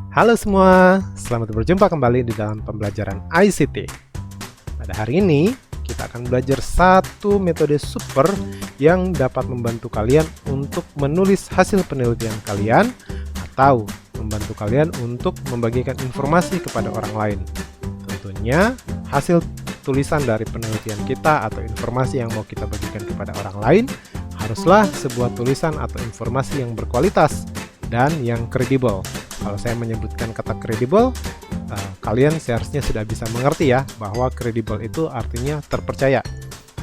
Halo semua, selamat berjumpa kembali di dalam pembelajaran ICT. Pada hari ini, kita akan belajar satu metode super yang dapat membantu kalian untuk menulis hasil penelitian kalian atau membantu kalian untuk membagikan informasi kepada orang lain. Tentunya, hasil tulisan dari penelitian kita atau informasi yang mau kita bagikan kepada orang lain haruslah sebuah tulisan atau informasi yang berkualitas dan yang kredibel. Kalau saya menyebutkan kata kredibel, kalian seharusnya sudah bisa mengerti ya, bahwa kredibel itu artinya terpercaya.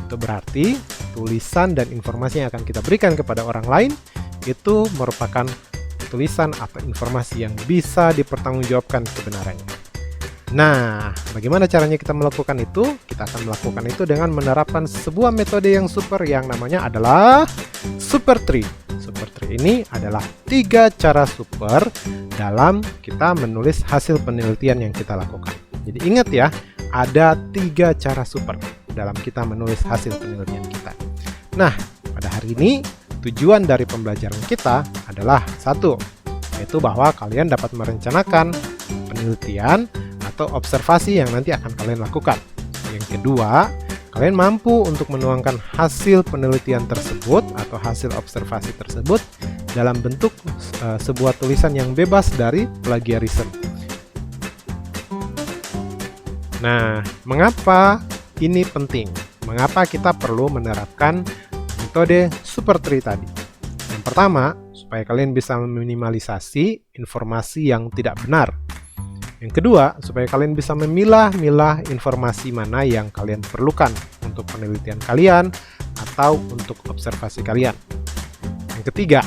Itu berarti tulisan dan informasi yang akan kita berikan kepada orang lain itu merupakan tulisan atau informasi yang bisa dipertanggungjawabkan kebenarannya. Nah, bagaimana caranya kita melakukan itu? Kita akan melakukan itu dengan menerapkan sebuah metode yang super yang namanya adalah Super Tree. Super Tree ini adalah 3 cara super dalam kita menulis hasil penelitian yang kita lakukan. Jadi ingat ya, ada 3 cara super dalam kita menulis hasil penelitian kita. Nah, pada hari ini tujuan dari pembelajaran kita adalah satu, yaitu bahwa kalian dapat merencanakan penelitian atau observasi yang nanti akan kalian lakukan. Yang kedua, kalian mampu untuk menuangkan hasil penelitian tersebut atau hasil observasi tersebut dalam bentuk sebuah tulisan yang bebas dari plagiarisme. Nah, mengapa ini penting? Mengapa kita perlu menerapkan metode Super Tree tadi? Yang pertama, supaya kalian bisa meminimalisasi informasi yang tidak benar. Yang kedua, supaya kalian bisa memilah-milah informasi mana yang kalian perlukan untuk penelitian kalian atau untuk observasi kalian. Yang ketiga,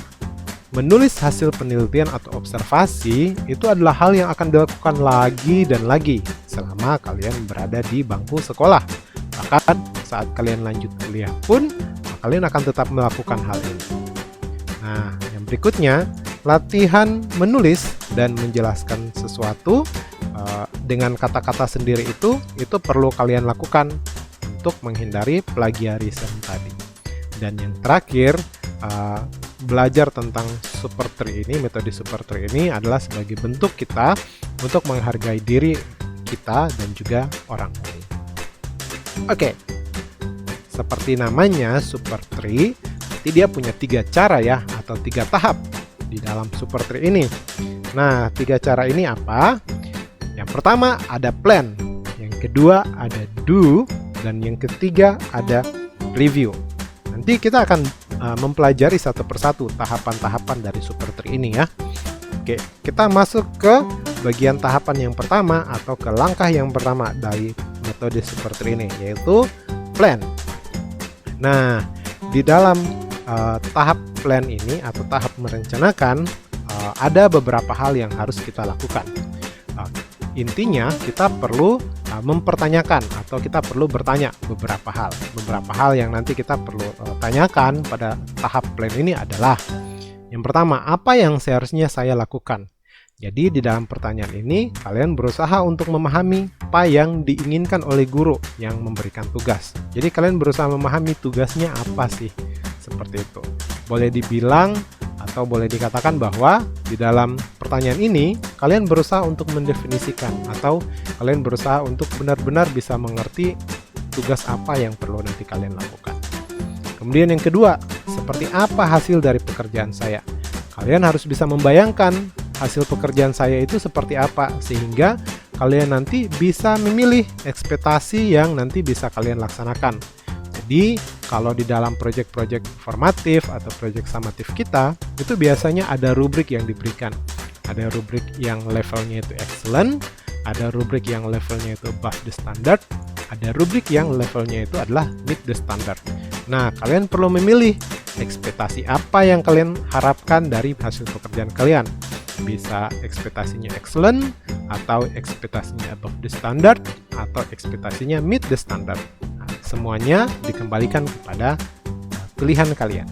menulis hasil penelitian atau observasi itu adalah hal yang akan dilakukan lagi dan lagi selama kalian berada di bangku sekolah. Bahkan saat kalian lanjut kuliah pun, kalian akan tetap melakukan hal ini. Nah, yang berikutnya, latihan menulis dan menjelaskan sesuatu dengan kata-kata sendiri itu perlu kalian lakukan untuk menghindari plagiarisme tadi. Dan yang terakhir, belajar tentang Super Tree ini, metode Super Tree ini adalah sebagai bentuk kita untuk menghargai diri kita dan juga orang lain. Oke, seperti namanya Super Tree, berarti dia punya 3 cara ya, atau 3 tahap di dalam Super Tree ini. Nah, 3 cara ini apa? Yang pertama ada plan, yang kedua ada do, dan yang ketiga ada review. Nanti kita akan mempelajari satu persatu tahapan-tahapan dari Super Tree ini ya. Oke, kita masuk ke bagian tahapan yang pertama atau ke langkah yang pertama dari metode Super Tree ini, yaitu plan. Nah, di dalam tahap plan ini atau tahap merencanakan ada beberapa hal yang harus kita lakukan. Intinya kita perlu mempertanyakan atau kita perlu bertanya beberapa hal yang nanti kita perlu tanyakan pada tahap plan ini adalah, yang pertama, apa yang seharusnya saya lakukan? Jadi di dalam pertanyaan ini kalian berusaha untuk memahami apa yang diinginkan oleh guru yang memberikan tugas. Jadi kalian berusaha memahami tugasnya apa sih, seperti itu. Boleh dibilang atau boleh dikatakan bahwa di dalam pertanyaan ini kalian berusaha untuk mendefinisikan atau kalian berusaha untuk benar-benar bisa mengerti tugas apa yang perlu nanti kalian lakukan. Kemudian yang kedua, seperti apa hasil dari pekerjaan saya? Kalian harus bisa membayangkan hasil pekerjaan saya itu seperti apa sehingga kalian nanti bisa memilih ekspektasi yang nanti bisa kalian laksanakan. Jadi, kalau di dalam proyek-proyek formatif atau proyek summatif kita, itu biasanya ada rubrik yang diberikan. Ada rubrik yang levelnya itu excellent, ada rubrik yang levelnya itu above the standard, ada rubrik yang levelnya itu adalah meet the standard. Nah, kalian perlu memilih ekspektasi apa yang kalian harapkan dari hasil pekerjaan kalian. Bisa ekspektasinya excellent, atau ekspektasinya above the standard, atau ekspektasinya meet the standard. Semuanya dikembalikan kepada pilihan kalian.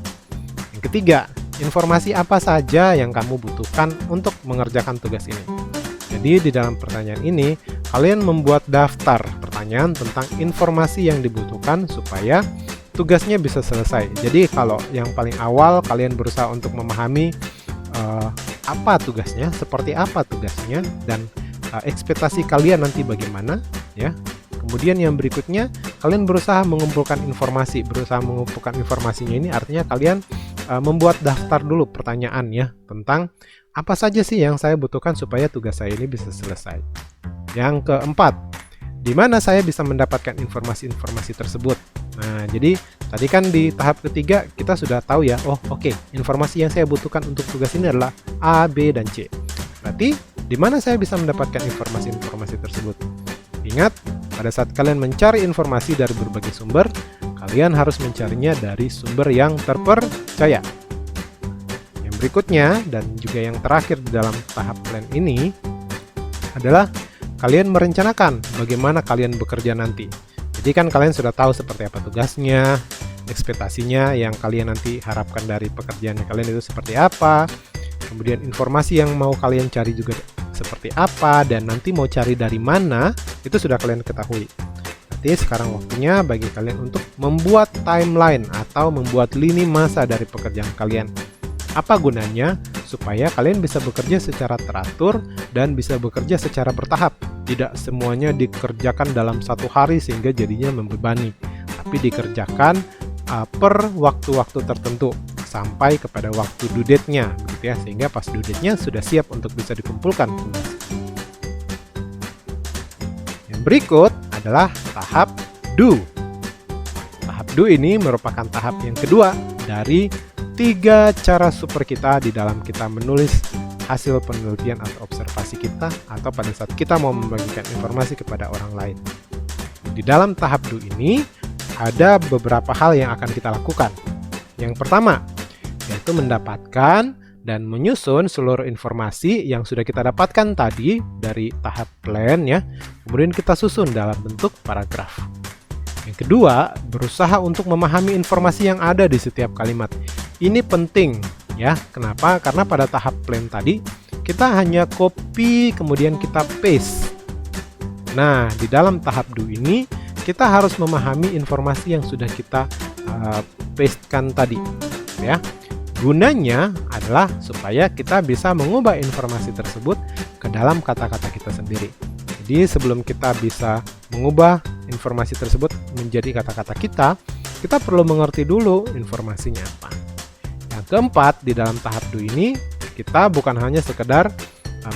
Yang ketiga, informasi apa saja yang kamu butuhkan untuk mengerjakan tugas ini. Jadi di dalam pertanyaan ini, kalian membuat daftar pertanyaan tentang informasi yang dibutuhkan supaya tugasnya bisa selesai. Jadi kalau yang paling awal kalian berusaha untuk memahami apa tugasnya, seperti apa tugasnya, dan ekspektasi kalian nanti bagaimana, ya. Kemudian yang berikutnya, kalian berusaha mengumpulkan informasi. Berusaha mengumpulkan informasinya ini artinya kalian membuat daftar dulu pertanyaan ya tentang apa saja sih yang saya butuhkan supaya tugas saya ini bisa selesai. Yang keempat, di mana saya bisa mendapatkan informasi-informasi tersebut. Nah, jadi tadi kan di tahap ketiga kita sudah tahu ya, oh oke, informasi yang saya butuhkan untuk tugas ini adalah A, B, dan C. Berarti di mana saya bisa mendapatkan informasi-informasi tersebut? Ingat, pada saat kalian mencari informasi dari berbagai sumber, kalian harus mencarinya dari sumber yang terpercaya. Yang berikutnya, dan juga yang terakhir di dalam tahap plan ini, adalah kalian merencanakan bagaimana kalian bekerja nanti. Jadi kan kalian sudah tahu seperti apa tugasnya, ekspektasinya yang kalian nanti harapkan dari pekerjaan kalian itu seperti apa, kemudian informasi yang mau kalian cari juga seperti apa, dan nanti mau cari dari mana, itu sudah kalian ketahui. Berarti sekarang waktunya bagi kalian untuk membuat timeline atau membuat lini masa dari pekerjaan kalian. Apa gunanya? Supaya kalian bisa bekerja secara teratur dan bisa bekerja secara bertahap. Tidak semuanya dikerjakan dalam satu hari sehingga jadinya membebani, tapi dikerjakan per waktu-waktu tertentu sampai kepada waktu due date-nya, begitu ya, sehingga pas due date-nya sudah siap untuk bisa dikumpulkan tugas. Yang berikut adalah tahap do. Tahap do ini merupakan tahap yang kedua dari 3 cara super kita di dalam kita menulis hasil penelitian atau observasi kita, atau pada saat kita mau membagikan informasi kepada orang lain. Di dalam tahap do ini ada beberapa hal yang akan kita lakukan. Yang pertama, yaitu mendapatkan dan menyusun seluruh informasi yang sudah kita dapatkan tadi dari tahap plan ya, kemudian kita susun dalam bentuk paragraf. Yang kedua, berusaha untuk memahami informasi yang ada di setiap kalimat. Ini penting ya, kenapa? Karena pada tahap plan tadi kita hanya copy kemudian kita paste. Nah, di dalam tahap do ini kita harus memahami informasi yang sudah kita pastekan tadi ya. Gunanya adalah supaya kita bisa mengubah informasi tersebut ke dalam kata-kata kita sendiri. Jadi sebelum kita bisa mengubah informasi tersebut menjadi kata-kata kita perlu mengerti dulu informasinya apa. Yang keempat, di dalam tahap do ini kita bukan hanya sekedar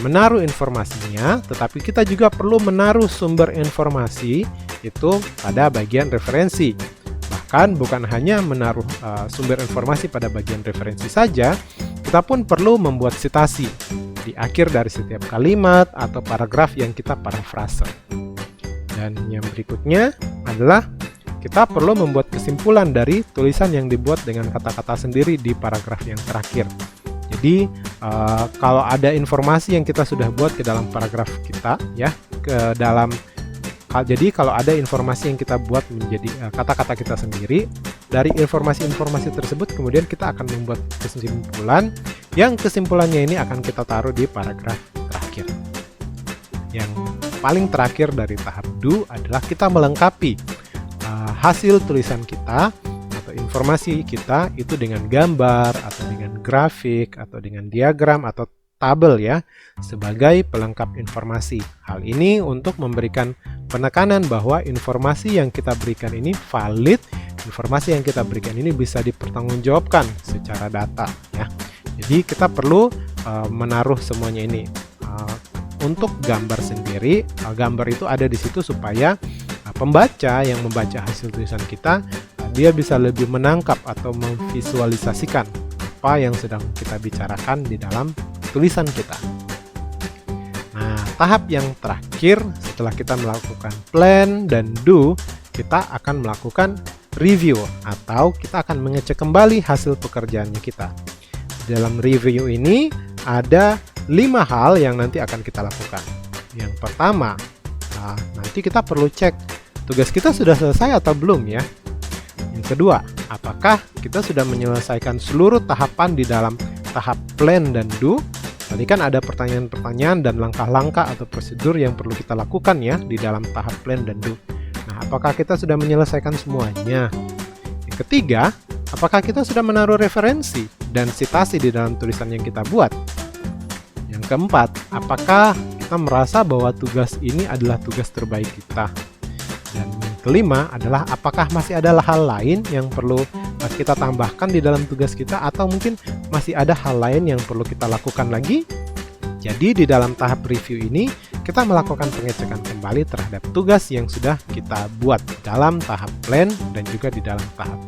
menaruh informasinya, tetapi kita juga perlu menaruh sumber informasi itu pada bagian referensi. Bahkan bukan hanya menaruh sumber informasi pada bagian referensi saja, kita pun perlu membuat sitasi di akhir dari setiap kalimat atau paragraf yang kita parafrase. Dan yang berikutnya adalah kita perlu membuat kesimpulan dari tulisan yang dibuat dengan kata-kata sendiri di paragraf yang terakhir. Jadi kalau ada informasi yang kita sudah buat ke dalam paragraf kita ya, jadi kalau ada informasi yang kita buat menjadi kata-kata kita sendiri, dari informasi-informasi tersebut kemudian kita akan membuat kesimpulan, yang kesimpulannya ini akan kita taruh di paragraf terakhir. Yang paling terakhir dari tahap do adalah kita melengkapi hasil tulisan kita atau informasi kita itu dengan gambar atau dengan grafik atau dengan diagram atau tabel ya, sebagai pelengkap informasi. Hal ini untuk memberikan penekanan bahwa informasi yang kita berikan ini valid, informasi yang kita berikan ini bisa dipertanggungjawabkan secara data ya. Jadi kita perlu menaruh semuanya ini. Untuk gambar sendiri, gambar itu ada di situ supaya pembaca yang membaca hasil tulisan kita, dia bisa lebih menangkap atau memvisualisasikan apa yang sedang kita bicarakan di dalam tulisan kita. Nah, tahap yang terakhir setelah kita melakukan plan dan do, kita akan melakukan review atau kita akan mengecek kembali hasil pekerjaannya kita. Dalam review ini ada 5 hal yang nanti akan kita lakukan. Yang pertama, nanti kita perlu cek tugas kita sudah selesai atau belum ya. Yang kedua, apakah kita sudah menyelesaikan seluruh tahapan di dalam tahap plan dan do? Tadi kan ada pertanyaan-pertanyaan dan langkah-langkah atau prosedur yang perlu kita lakukan ya di dalam tahap plan dan do. Nah, apakah kita sudah menyelesaikan semuanya? Yang ketiga, apakah kita sudah menaruh referensi dan sitasi di dalam tulisan yang kita buat? keempat, apakah kita merasa bahwa tugas ini adalah tugas terbaik kita? Dan kelima adalah apakah masih ada hal lain yang perlu kita tambahkan di dalam tugas kita, atau mungkin masih ada hal lain yang perlu kita lakukan lagi? Jadi di dalam tahap review ini kita melakukan pengecekan kembali terhadap tugas yang sudah kita buat dalam tahap plan dan juga di dalam tahap